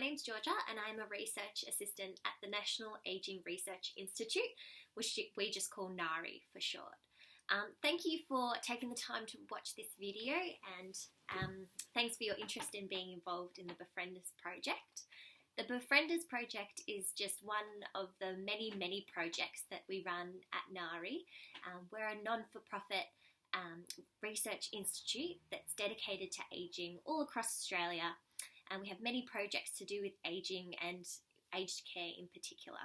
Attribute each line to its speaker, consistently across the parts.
Speaker 1: name's Georgia and I'm a research assistant at the National Aging Research Institute, which we just call NARI for short. Thank you for taking the time to watch this video, and thanks for your interest in being involved in the BEFRIENDAS project. The BEFRIENDAS project is just one of the many projects that we run at NARI. We're a non-for-profit research institute that's dedicated to ageing all across Australia, and we have many projects to do with ageing and aged care in particular.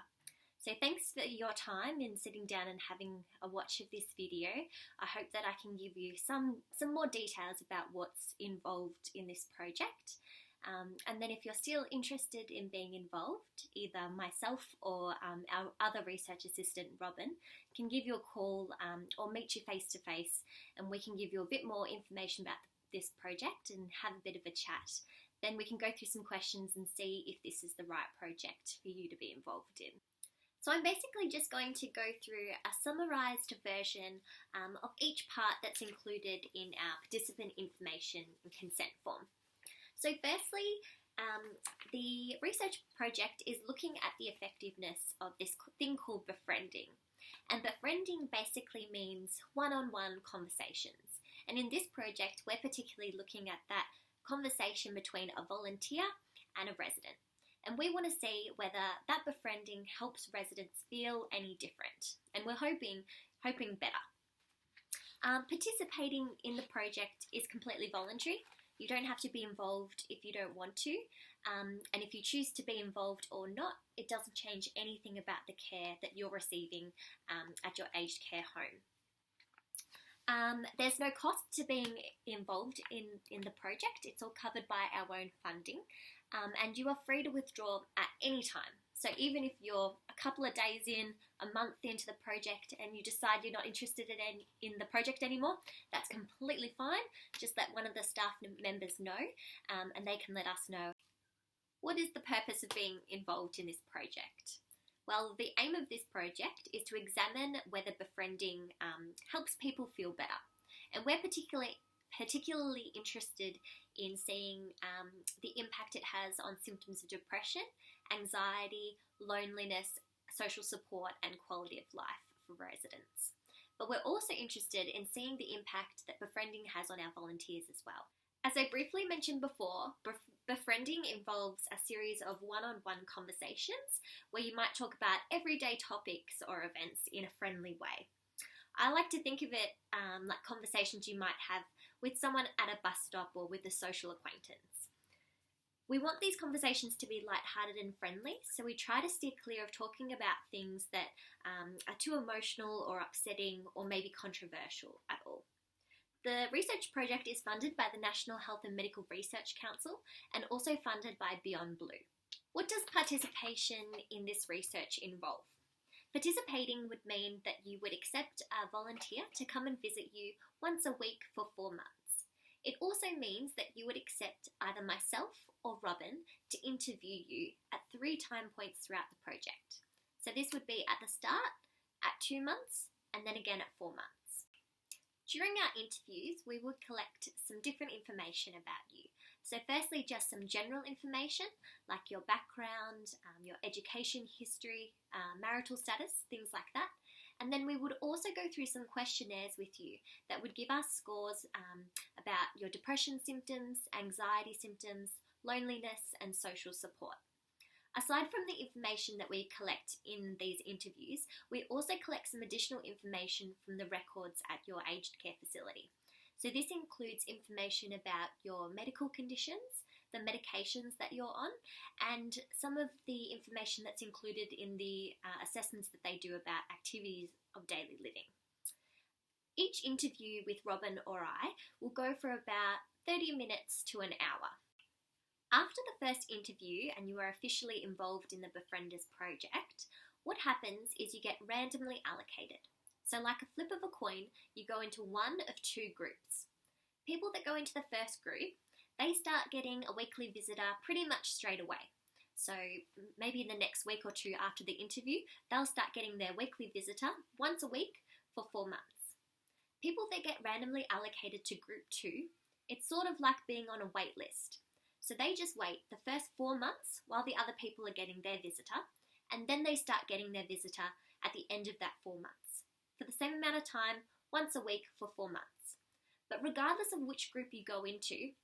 Speaker 1: So thanks for your time in sitting down and having a watch of this video. I hope that I can give you some more details about what's involved in this project. And then if you're still interested in being involved, either myself or our other research assistant, Robin, can give you a call or meet you face to face, and we can give you a bit more information about this project and have a bit of a chat. Then we can go through some questions and see if this is the right project for you to be involved in. So I'm basically just going to go through a summarised version of each part that's included in our participant information and consent form. So firstly, the research project is looking at the effectiveness of this thing called befriending. And befriending basically means one-on-one conversations. And in this project, we're particularly looking at that conversation between a volunteer and a resident. And we want to see whether that befriending helps residents feel any different. And we're hoping better. Participating in the project is completely voluntary. You don't have to be involved if you don't want to. And if you choose to be involved or not, it doesn't change anything about the care that you're receiving at your aged care home. There's no cost to being involved in the project. It's all covered by our own funding, and you are free to withdraw at any time. So even if you're a couple of days in, a month into the project, and you decide you're not interested in the project anymore, that's completely fine. Just let one of the staff members know, and they can let us know. What is the purpose of being involved in this project? Well, the aim of this project is to examine whether befriending helps people feel better. And we're particularly interested in seeing the impact it has on symptoms of depression, anxiety, loneliness, social support, and quality of life for residents. But we're also interested in seeing the impact that befriending has on our volunteers as well. As I briefly mentioned before, befriending involves a series of one-on-one conversations where you might talk about everyday topics or events in a friendly way. I like to think of it like conversations you might have with someone at a bus stop or with a social acquaintance. We want these conversations to be lighthearted and friendly, so we try to steer clear of talking about things that are too emotional or upsetting or maybe controversial at all. The research project is funded by the National Health and Medical Research Council and also funded by Beyond Blue. What does participation in this research involve? Participating would mean that you would accept a volunteer to come and visit you once a week for 4 months. It also means that you would accept either myself or Robin to interview you at 3 time points throughout the project. So this would be at the start, at 2 months, and then again at 4 months. During our interviews, we would collect some different information about you. So firstly, just some general information like your background, your education history, marital status, things like that. And then we would also go through some questionnaires with you that would give us scores about your depression symptoms, anxiety symptoms, loneliness, and social support. Aside from the information that we collect in these interviews, we also collect some additional information from the records at your aged care facility. So this includes information about your medical conditions, the medications that you're on, and some of the information that's included in the assessments that they do about activities of daily living. Each interview with Robin or I will go for about 30 minutes to an hour. After the first interview and you are officially involved in the BEFRIENDAS project, what happens is you get randomly allocated. So like a flip of a coin, you go into one of 2 groups. People that go into the first group, they start getting a weekly visitor pretty much straight away. So maybe in the next week or 2 after the interview, they'll start getting their weekly visitor once a week for 4 months. People that get randomly allocated to group 2, it's sort of like being on a wait list. So they just wait the first 4 months while the other people are getting their visitor, and then they start getting their visitor at the end of that 4 months, for the same amount of time, once a week for 4 months. But regardless of which group you go into,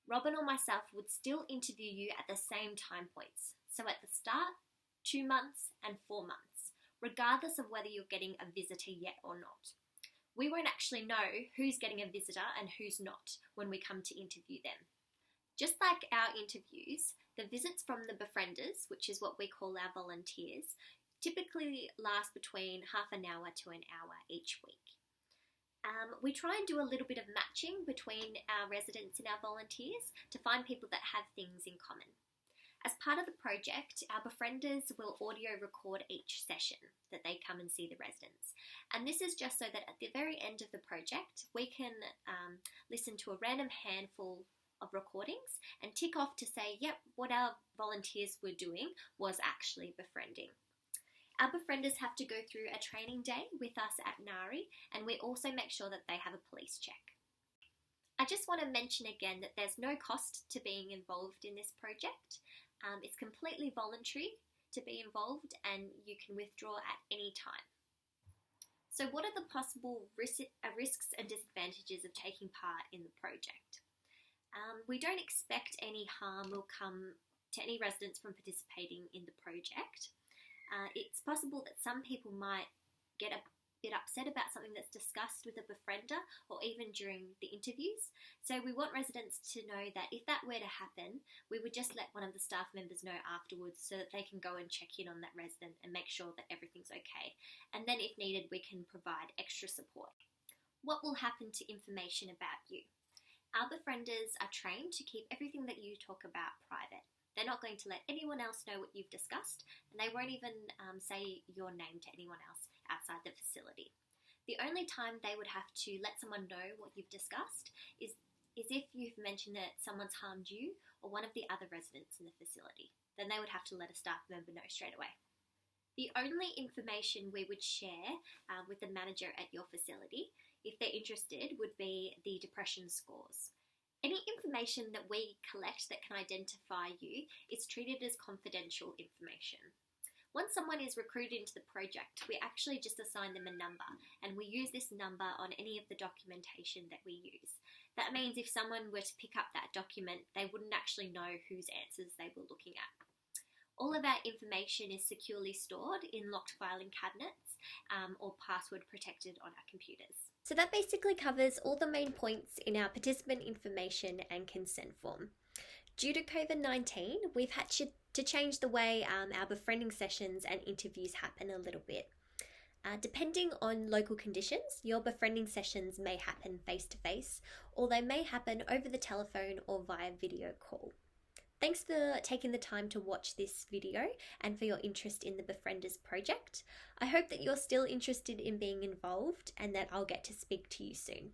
Speaker 1: Robin or myself would still interview you at the same time points. So at the start, 2 months and 4 months, regardless of whether you're getting a visitor yet or not. We won't actually know who's getting a visitor and who's not when we come to interview them. Just like our interviews, the visits from the befrienders, which is what we call our volunteers, typically last between half an hour to an hour each week. We try and do a little bit of matching between our residents and our volunteers to find people that have things in common. As part of the project, our befrienders will audio record each session that they come and see the residents. And this is just so that at the very end of the project, we can listen to a random handful of recordings and tick off to say, yep, what our volunteers were doing was actually befriending. Our befrienders have to go through a training day with us at NARI, and we also make sure that they have a police check. I just want to mention again that there's no cost to being involved in this project. It's completely voluntary to be involved, and you can withdraw at any time. So what are the possible risks and disadvantages of taking part in the project? We don't expect any harm will come to any residents from participating in the project. It's possible that some people might get a bit upset about something that's discussed with a befriender or even during the interviews. So we want residents to know that if that were to happen, we would just let one of the staff members know afterwards so that they can go and check in on that resident and make sure that everything's okay. And then if needed, we can provide extra support. What will happen to information about you? Our befrienders are trained to keep everything that you talk about private. They're not going to let anyone else know what you've discussed, and they won't even say your name to anyone else outside the facility. The only time they would have to let someone know what you've discussed is if you've mentioned that someone's harmed you or one of the other residents in the facility. Then they would have to let a staff member know straight away. The only information we would share with the manager at your facility, if they're interested, would be the depression scores. Any information that we collect that can identify you is treated as confidential information. Once someone is recruited into the project, we actually just assign them a number, and we use this number on any of the documentation that we use. That means if someone were to pick up that document, they wouldn't actually know whose answers they were looking at. All of our information is securely stored in locked filing cabinets or password protected on our computers. So that basically covers all the main points in our participant information and consent form. Due to COVID-19, we've had to change the way our befriending sessions and interviews happen a little bit. Depending on local conditions, your befriending sessions may happen face-to-face, or they may happen over the telephone or via video call. Thanks for taking the time to watch this video and for your interest in the Befrienders project. I hope that you're still interested in being involved and that I'll get to speak to you soon.